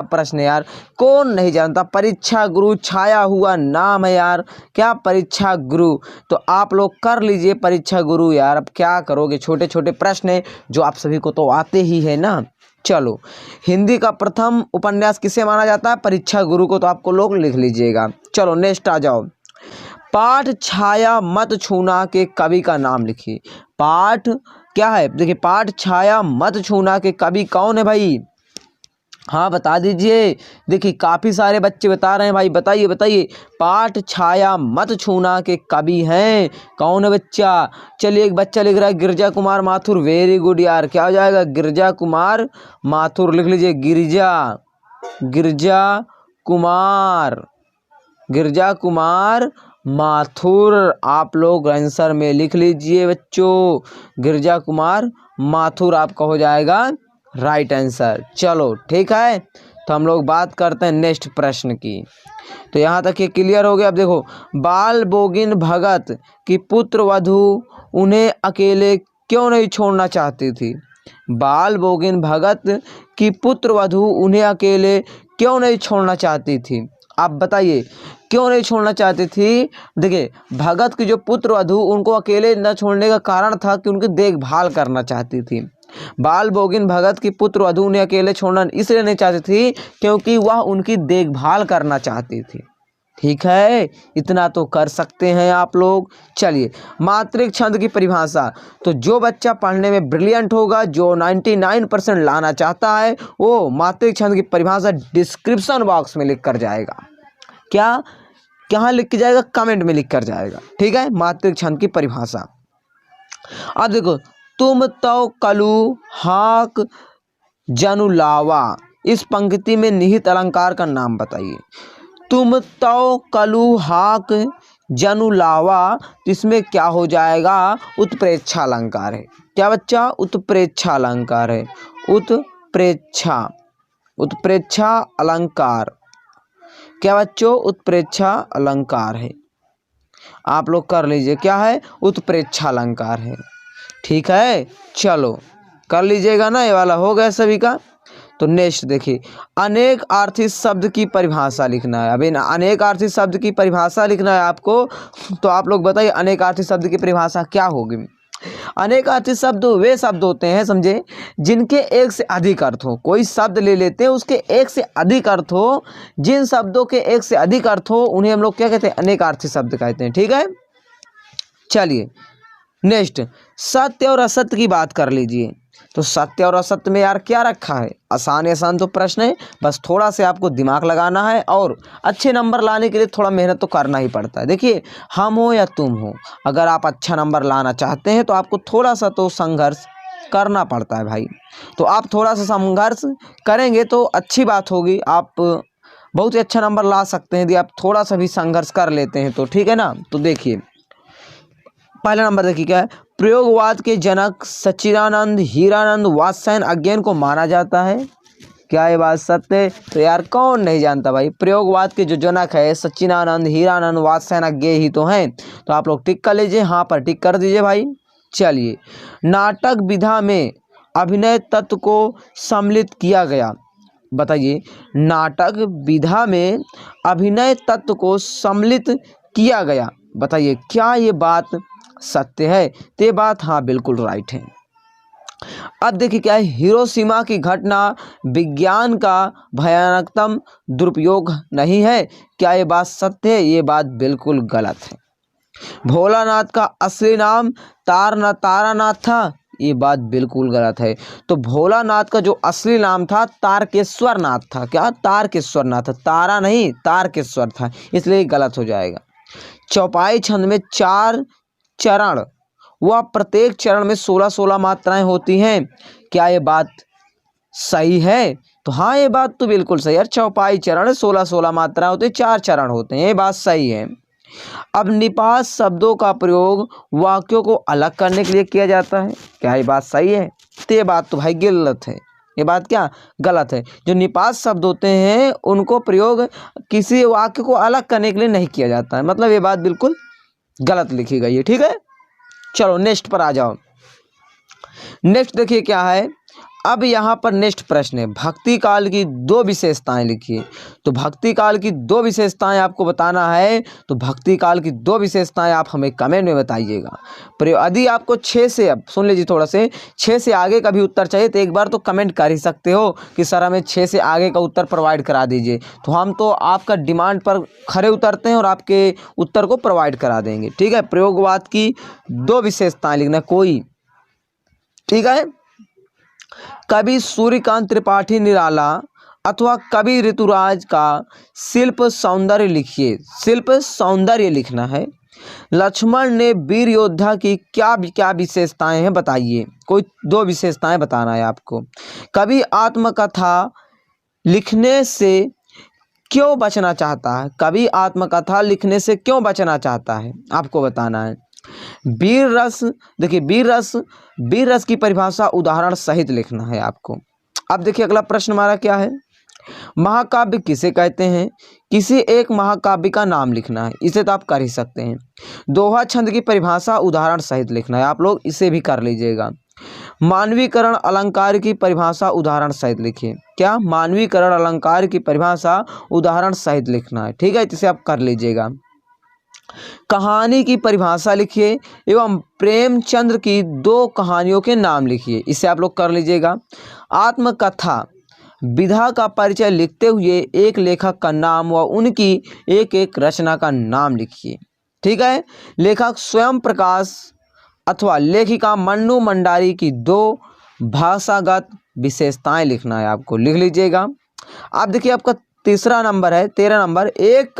प्रश्न है यार, कौन नहीं जानता, परीक्षा गुरु छाया हुआ नाम है यार, क्या परीक्षा गुरु। तो आप लोग कर लीजिए परीक्षा गुरु यार, अब क्या करोगे, छोटे छोटे प्रश्न है जो आप सभी को तो आते ही है ना। चलो, हिंदी का प्रथम उपन्यास किसे माना जाता है, परीक्षा गुरु को, तो आपको लोग लिख लीजिएगा। चलो नेक्स्ट आ जाओ, पाठ छाया मत छूना के कवि का नाम लिखिए। पाठ क्या है, देखिए पाठ छाया मत छूना के कवि कौन है भाई, हाँ बता दीजिए। देखिए काफी सारे बच्चे बता रहे हैं भाई, बताइए बताइए, पाठ छाया मत छूना के कवि हैं, कौन है बच्चा। चलिए एक बच्चा लिख रहा है गिरजा कुमार माथुर, वेरी गुड यार, क्या हो जाएगा, गिरजा कुमार माथुर, लिख लीजिए गिरजा, गिरजा कुमार, गिरजा कुमार माथुर, आप लोग आंसर में लिख लीजिए बच्चों, गिरजा कुमार माथुर आपका हो जाएगा राइट आंसर। चलो ठीक है, तो हम लोग बात करते हैं नेक्स्ट प्रश्न की। तो यहाँ तक ये क्लियर हो गया। अब देखो, बाल बोगिन भगत की पुत्र वधू उन्हें अकेले क्यों नहीं छोड़ना चाहती थी। बाल बोगिन भगत की पुत्र वधू उन्हें अकेले क्यों नहीं छोड़ना चाहती थी, आप बताइए क्यों नहीं छोड़ना चाहती थी। देखिए भगत की जो पुत्र वधू उनको अकेले न छोड़ने का कारण था कि उनकी देखभाल करना चाहती थी। बाल बोगिन भगत की पुत्र वधू उन्हें अकेले छोड़ना इसलिए नहीं चाहती थी क्योंकि वह उनकी देखभाल करना चाहती थी। ठीक है, इतना तो कर सकते हैं आप लोग। चलिए, मात्रिक छंद की परिभाषा, तो जो बच्चा पढ़ने में ब्रिलियंट होगा, जो 99% लाना चाहता है, वो मात्रिक छंद की परिभाषा डिस्क्रिप्शन बॉक्स में लिख कर जाएगा। क्या कहाँ लिख के जाएगा, कमेंट में लिख कर जाएगा। ठीक है, मात्रिक छंद की परिभाषा। अब देखो, तुम तो कलू हाक जनु लावा, इस पंक्ति में निहित अलंकार का नाम बताइए। तुम तो कलू हाक जनु लावा, इसमें क्या हो जाएगा, उत्प्रेक्षा अलंकार है। क्या बच्चा, उत्प्रेक्षा अलंकार है, उत्प्रेक्षा, उत्प्रेक्षा अलंकार, क्या बच्चों, उत्प्रेक्षा अलंकार है, आप लोग कर लीजिए, क्या है, उत्प्रेक्षा अलंकार है। ठीक है, चलो कर लीजिएगा ना, ये वाला हो गया सभी का। तो नेक्स्ट देखिए, अनेक अर्थी शब्द की परिभाषा लिखना है। अभी अनेक अर्थी शब्द की परिभाषा लिखना है आपको, तो आप लोग बताइए अनेक अर्थी शब्द की परिभाषा क्या होगी। अनेक अर्थी शब्द वे शब्द होते हैं, समझे, जिनके एक से अधिक अर्थ हो। कोई शब्द ले लेते हैं, उसके एक से अधिक अर्थ हो, जिन शब्दों के एक से अधिक अर्थ हो उन्हें हम लोग क्या कहते हैं, अनेक अर्थी शब्द कहते हैं। ठीक है, चलिए नेक्स्ट, सत्य और असत्य की बात कर लीजिए। तो सत्य और असत्य में यार क्या रखा है, आसान आसान तो प्रश्न है, बस थोड़ा से आपको दिमाग लगाना है और अच्छे नंबर लाने के लिए थोड़ा मेहनत तो करना ही पड़ता है। देखिए, हम हो या तुम हो, अगर आप अच्छा नंबर लाना चाहते हैं तो आपको थोड़ा सा तो संघर्ष करना पड़ता है भाई। तो आप थोड़ा सा संघर्ष करेंगे तो अच्छी बात होगी, आप बहुत ही अच्छा नंबर ला सकते हैं यदि आप थोड़ा सा भी संघर्ष कर लेते हैं तो। ठीक है ना, तो देखिए पहला नंबर देखिए क्या है, प्रयोगवाद के जनक सच्चिदानंद हीरानंद वात्स्यायन अज्ञेय को माना जाता है। क्या ये बात सत्य है, तो यार कौन नहीं जानता भाई, प्रयोगवाद के जो जनक है सच्चिदानंद हीरानंद वात्स्यायन अज्ञेय ही तो हैं। तो आप लोग टिक कर लीजिए, हाँ पर टिक कर दीजिए भाई। चलिए, नाटक विधा में अभिनय तत्व को सम्मिलित किया गया, बताइए नाटक विधा में अभिनय तत्व को सम्मिलित किया गया, बताइए क्या ये बात सत्य है। तो ये बात हाँ बिल्कुल राइट है। अब देखिए क्या है, हिरोशिमा की घटना विज्ञान का भयानकतम दुरुपयोग नहीं है, क्या ये बात सत्य है, ये बात बिल्कुल गलत है। भोलानाथ का असली नाम तारानाथ था, ये बात बिल्कुल गलत है। तो भोलानाथ का जो असली नाम था तारकेश्वर नाथ था, क्या तारकेश्वर नाथ, तारा नहीं तारकेश्वर था, इसलिए गलत हो जाएगा। चौपाई छंद में 4 चरण व प्रत्येक चरण में 16-16 मात्राएं होती हैं, क्या ये बात सही है। तो हाँ ये बात तो बिल्कुल सही है, चौपाई चरण 16-16 मात्राएं होती हैं, 4 चरण होते हैं, ये बात सही है। अब निपात शब्दों का प्रयोग वाक्यों को अलग करने के लिए किया जाता है, क्या ये बात सही है। तो ये बात तो भाई गलत है, ये बात क्या गलत है। जो निपात शब्द होते हैं उनको प्रयोग किसी वाक्य को अलग करने के लिए नहीं किया जाता है, मतलब ये बात बिल्कुल गलत लिखी गई है। ठीक है, चलो नेक्स्ट पर आ जाओ। नेक्स्ट देखिए क्या है, अब यहाँ पर नेक्स्ट प्रश्न है, भक्ति काल की दो विशेषताएं लिखिए। तो भक्ति काल की दो विशेषताएं आपको बताना है, तो भक्ति काल की दो विशेषताएं आप हमें कमेंट में बताइएगा। पर यदि आपको 6 से, अब सुन लीजिए थोड़ा से, 6 से आगे का भी उत्तर चाहिए तो एक बार तो कमेंट कर ही सकते हो कि सर हमें 6 से आगे का उत्तर प्रोवाइड करा दीजिए। तो हम तो आपका डिमांड पर खरे उतरते हैं और आपके उत्तर को प्रोवाइड करा देंगे। ठीक है, प्रयोगवाद की दो विशेषताएं लिखना कोई। ठीक है, कवि सूर्यकांत त्रिपाठी निराला अथवा कवि ऋतुराज का शिल्प सौंदर्य लिखिए। शिल्प सौंदर्य लिखना है। लक्ष्मण ने वीर योद्धा की क्या क्या विशेषताएं हैं बताइए। कोई दो विशेषताएं बताना है आपको। कवि आत्मकथा लिखने से क्यों बचना चाहता है। कवि आत्मकथा लिखने से क्यों बचना चाहता है आपको बताना है। वीर रस, देखिए वीर रस की परिभाषा उदाहरण सहित लिखना है आपको। अब देखिए अगला प्रश्न हमारा क्या है, महाकाव्य किसे कहते हैं। किसी एक महाकाव्य का नाम लिखना है, इसे तो आप कर ही सकते हैं। दोहा छंद की परिभाषा उदाहरण सहित लिखना है, आप लोग इसे भी कर लीजिएगा। मानवीकरण अलंकार की परिभाषा उदाहरण सहित लिखिए। क्या, मानवीकरण अलंकार की परिभाषा उदाहरण सहित लिखना है। ठीक है, इसे आप कर लीजिएगा। कहानी की परिभाषा लिखिए एवं प्रेमचंद्र की दो कहानियों के नाम लिखिए, इसे आप लोग कर लीजिएगा। आत्मकथा विधा का परिचय लिखते हुए एक लेखक का नाम व उनकी एक एक रचना का नाम लिखिए। ठीक है, लेखक स्वयं प्रकाश अथवा लेखिका मन्नू मंडारी की दो भाषागत विशेषताएं लिखना है आपको, लिख लीजिएगा। आप देखिए आपका तीसरा नंबर है, 13 नंबर, एक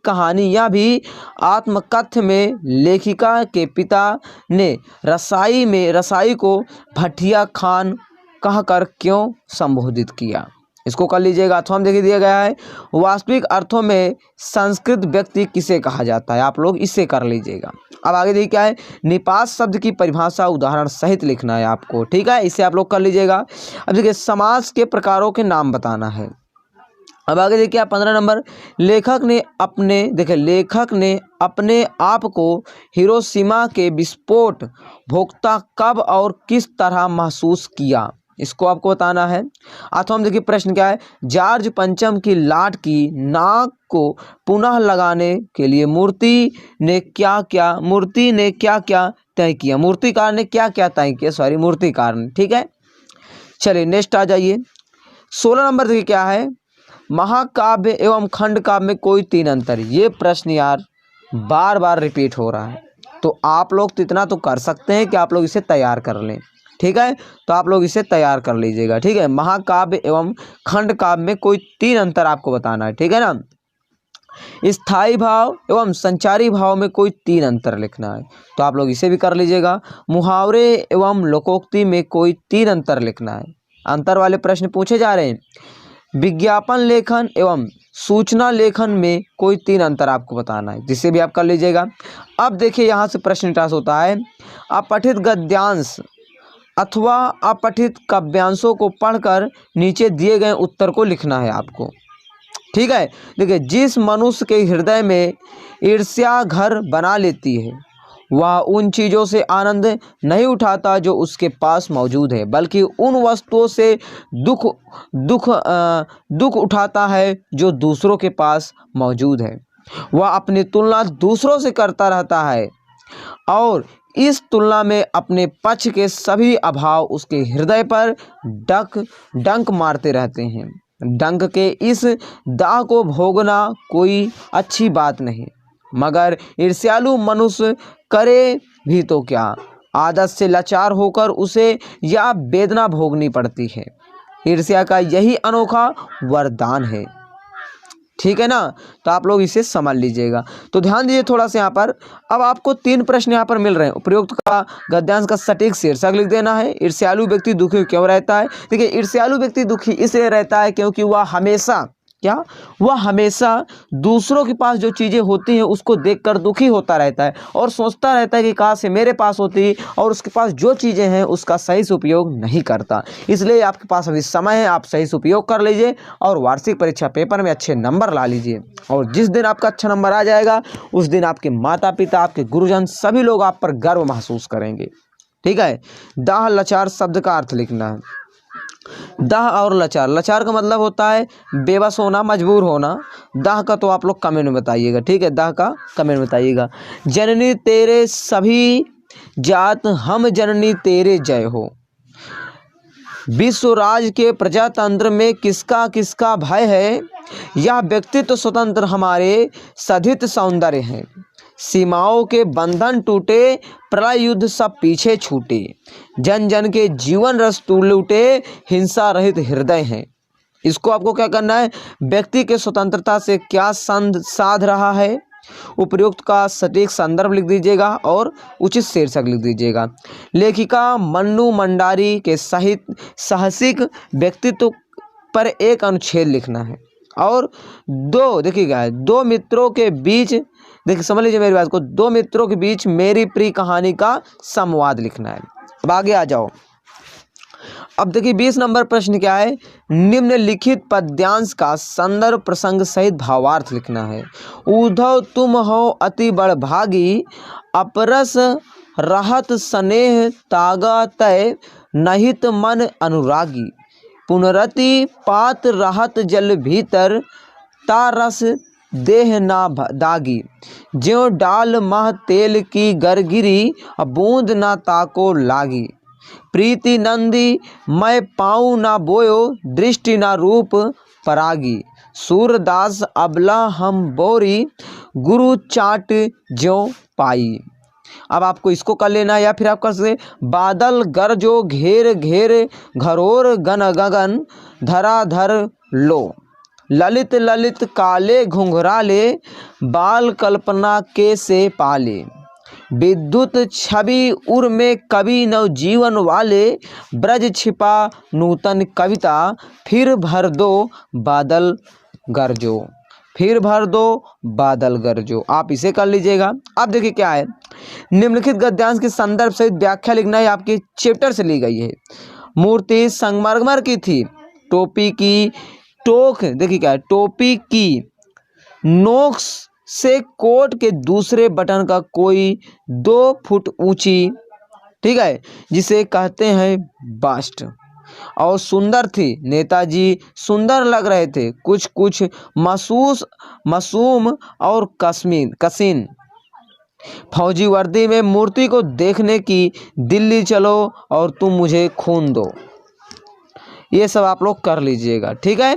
कहानी यह भी आत्मकथ्य में लेखिका के पिता ने रसाई को भटिया खान कहकर क्यों संबोधित किया, इसको कर लीजिएगा। अथवा देखिए दिया गया है, वास्तविक अर्थों में संस्कृत व्यक्ति किसे कहा जाता है, आप लोग इसे कर लीजिएगा। अब आगे देखिए क्या है, निपात शब्द की परिभाषा उदाहरण सहित लिखना है आपको। ठीक है, इसे आप लोग कर लीजिएगा। अब देखिए समास के प्रकारों के नाम बताना है। अब आगे देखिए आप 15 नंबर, लेखक ने अपने आप को हिरोशिमा के विस्फोट भोक्ता कब और किस तरह महसूस किया, इसको आपको बताना है। अथवा देखिए प्रश्न क्या है, जॉर्ज पंचम की लाट की नाक को पुनः लगाने के लिए मूर्ति ने क्या क्या तय किया। मूर्तिकार ने क्या क्या तय किया, मूर्तिकार ने। ठीक है, चलिए नेक्स्ट आ जाइए। 16 नंबर देखिए क्या है, महाकाव्य एवं खंड काव्य में कोई 3 अंतर। ये प्रश्न यार बार बार रिपीट हो रहा है, तो आप लोग तो इतना तो कर सकते हैं कि आप लोग इसे तैयार कर लें। ठीक है, तो आप लोग इसे तैयार कर लीजिएगा। ठीक है, महाकाव्य एवं खंड काव्य में कोई 3 अंतर आपको बताना है। ठीक है ना, स्थायी भाव एवं संचारी भाव में कोई 3 अंतर लिखना है, तो आप लोग इसे भी कर लीजिएगा। मुहावरे एवं लोकोक्ति में कोई 3 अंतर लिखना है, अंतर वाले प्रश्न पूछे जा रहे हैं। विज्ञापन लेखन एवं सूचना लेखन में कोई 3 अंतर आपको बताना है, जिसे भी आप कर लीजिएगा। अब देखिए यहाँ से प्रश्न टास होता है, अपठित गद्यांश अथवा अपठित काव्यांशों को पढ़कर नीचे दिए गए उत्तर को लिखना है आपको। ठीक है, देखिए जिस मनुष्य के हृदय में ईर्ष्या घर बना लेती है वह उन चीज़ों से आनंद नहीं उठाता जो उसके पास मौजूद है, बल्कि उन वस्तुओं से दुख उठाता है जो दूसरों के पास मौजूद है। वह अपनी तुलना दूसरों से करता रहता है और इस तुलना में अपने पक्ष के सभी अभाव उसके हृदय पर डंक मारते रहते हैं। डंक के इस दाह को भोगना कोई अच्छी बात नहीं, मगर ईर्ष्यालु मनुष्य करे भी तो क्या, आदत से लाचार होकर उसे यह वेदना भोगनी पड़ती है। ईर्ष्या का यही अनोखा वरदान है। ठीक है ना, तो आप लोग इसे समझ लीजिएगा। तो ध्यान दीजिए थोड़ा सा यहाँ पर। अब आपको 3 प्रश्न यहाँ पर मिल रहे हैं। उपरोक्त का गद्यांश का सटीक शीर्षक लिख देना है। ईर्ष्यालु व्यक्ति दुखी क्यों रहता है। देखिए ईर्ष्यालु व्यक्ति दुखी इसलिए रहता है क्योंकि वह हमेशा दूसरों के पास जो चीज़ें होती हैं उसको देखकर दुखी होता रहता है और सोचता रहता है कि काश मेरे पास होती, और उसके पास जो चीज़ें हैं उसका सही से उपयोग नहीं करता। इसलिए आपके पास अभी समय है, आप सही से उपयोग कर लीजिए और वार्षिक परीक्षा पेपर में अच्छे नंबर ला लीजिए। और जिस दिन आपका अच्छा नंबर आ जाएगा उस दिन आपके माता पिता, आपके गुरुजन सभी लोग आप पर गर्व महसूस करेंगे। ठीक है। दाह लाचार शब्द का अर्थ लिखना है। दाह और लाचार, लाचार का मतलब होता है बेबस होना, मजबूर होना। दाह का तो आप लोग कमेंट में बताइएगा, ठीक है, दाह का कमेंट में बताइएगा। जननी तेरे सभी जात हम जननी तेरे जय हो। विश्व राज के प्रजातंत्र में किसका किसका भय है, यह व्यक्तित्व स्वतंत्र हमारे सधित सौंदर्य है। सीमाओं के बंधन टूटे, प्रलय युद्ध सब पीछे छूटे, जन जन के जीवन रस लूटे, हिंसा रहित हृदय हैं। इसको आपको क्या करना है, व्यक्ति के स्वतंत्रता से क्या साध रहा है, उपयुक्त का सटीक संदर्भ लिख दीजिएगा और उचित शीर्षक लिख दीजिएगा। लेखिका मन्नू मंडारी के साहसिक व्यक्तित्व पर एक अनुच्छेद लिखना है। और देखिएगा, दो मित्रों के बीच, देखिए समझ लीजिए मेरी बात को, दो मित्रों के बीच मेरी प्रिय कहानी का संवाद लिखना है। अब आगे आ जाओ। अब देखिए 20 नंबर प्रश्न क्या है, निम्नलिखित पद्यांश का संदर्भ प्रसंग सहित भावार्थ लिखना है। उद्धव तुम हो अति बड़भागी, अपरस रहत स्नेह तागा तय, नहित मन अनुरागी, पुनरति पात रहत जल भीतर, तारस देह ना दागी, ज्यों डाल मह तेल की गरगिरी, बूंद ना ताको लागी, प्रीति नंदी मैं पाऊँ ना बोयो, दृष्टि ना रूप परागी, सूरदास अबला हम बोरी, गुरु चाट ज्यों पाई। अब आपको इसको कर लेना है, या फिर आप कर सकते बादल गरजो घेर घेर, घरोर गन गगन, धराधर लो, ललित ललित काले घुंघराले, बाल कल्पना के से पाले, विद्युत छवि उर में कवि नवजीवन वाले, ब्रज छिपा नूतन कविता, फिर भर दो बादल गरजो, फिर भर दो बादल गरजो। आप इसे कर लीजिएगा। अब देखिए क्या है, निम्नलिखित गद्यांश के संदर्भ सहित व्याख्या लिखना है, आपके चैप्टर से ली गई है। मूर्ति संगमरमर की थी, टोपी की टोक, देखिए क्या है, टोपी की नोक से कोट के दूसरे बटन का कोई 2 फुट ऊंची, ठीक है, जिसे कहते हैं बास्ट, और सुंदर थी। नेताजी सुंदर लग रहे थे, कुछ कुछ मासूम और कसीन। फौजी वर्दी में मूर्ति को देखने की, दिल्ली चलो और तुम मुझे खून दो। ये सब आप लोग कर लीजिएगा, ठीक है।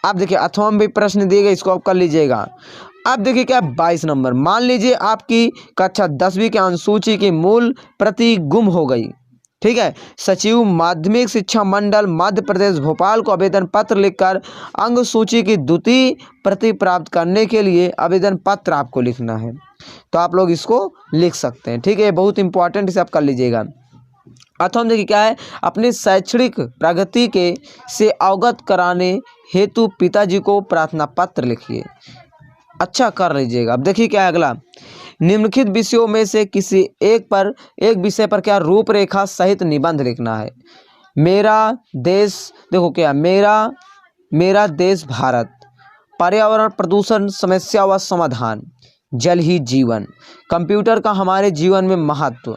अब देखिए अथवा में भी प्रश्न दिए गए, इसको आप कर लीजिएगा। अब देखिए क्या 22 नंबर, मान लीजिए आपकी कक्षा 10वीं के अनुसूची की मूल प्रति गुम हो गई, ठीक है। सचिव माध्यमिक शिक्षा मंडल मध्य प्रदेश भोपाल को आवेदन पत्र लिखकर अंग सूची की द्वितीय प्रति प्राप्त करने के लिए आवेदन पत्र आपको लिखना है। तो आप लोग इसको लिख सकते हैं, ठीक है, बहुत इंपॉर्टेंट, इसे आप कर लीजिएगा। अथवा देखिए क्या है, अपनी शैक्षणिक प्रगति के से अवगत कराने हेतु पिताजी को प्रार्थना पत्र लिखिए। अच्छा कर लीजिएगा। अब देखिए क्या है अगला, निम्नलिखित विषयों में से किसी एक विषय पर क्या रूपरेखा सहित निबंध लिखना है। मेरा देश, देखो क्या, मेरा देश भारत, पर्यावरण प्रदूषण समस्या व समाधान, जल ही जीवन, कंप्यूटर का हमारे जीवन में महत्व,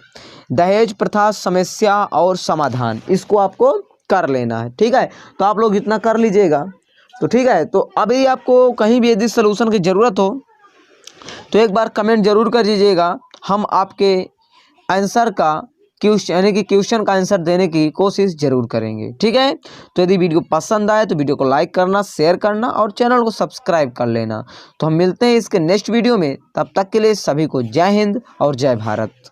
दहेज प्रथा समस्या और समाधान, इसको आपको कर लेना है, ठीक है। तो आप लोग इतना कर लीजिएगा, तो ठीक है। तो अभी आपको कहीं भी यदि सलूशन की ज़रूरत हो तो एक बार कमेंट जरूर कर दीजिएगा, हम आपके आंसर का यानी कि क्वेश्चन का आंसर देने की कोशिश जरूर करेंगे, ठीक है। तो यदि वीडियो पसंद आए तो वीडियो को लाइक करना, शेयर करना और चैनल को सब्सक्राइब कर लेना। तो हम मिलते हैं इसके नेक्स्ट वीडियो में, तब तक के लिए सभी को जय हिंद और जय भारत।